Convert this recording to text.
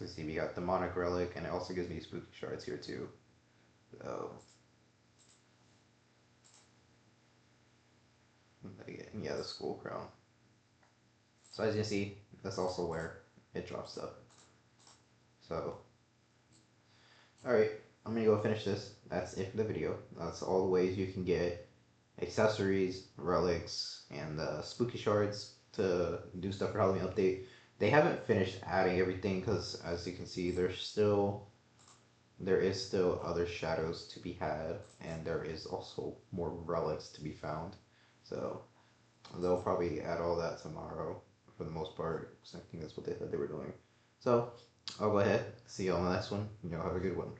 So see, we got demonic relic, and it also gives me spooky shards here too. So yeah, the skull crown. So as you can see, that's also where it drops stuff. So alright, I'm gonna go finish this. That's it for the video. That's all the ways you can get accessories, relics, and spooky shards to do stuff for Halloween update. They haven't finished adding everything because, as you can see, there is still other shadows to be had, and there is also more relics to be found. So they'll probably add all that tomorrow for the most part, because I think that's what they said they were doing. So I'll go ahead. See you on the next one. Have a good one.